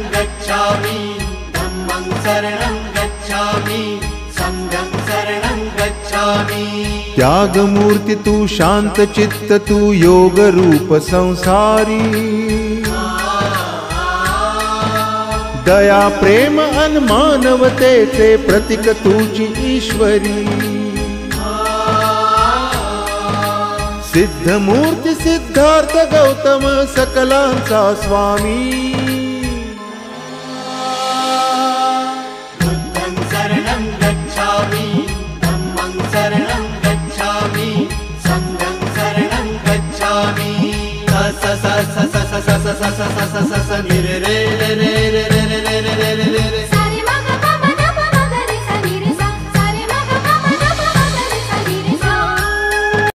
गच्छामि, धम्मं शरणं गच्छामि, संघं शरणं गच्छामि। त्यागमूर्ति तू, शांत चित्त तू, योग रूप संसारी, दया प्रेम अन मानवतेचे प्रतीक तुझी ईश्वरी। सिद्धमूर्ती सिद्धार्थ गौतम सकलांचा स्वामी, बुद्धं शरणं गच्छामि, धम्मं शरणं गच्छामि, संघं शरणं गच्छामि। स स स स स स स स स स स स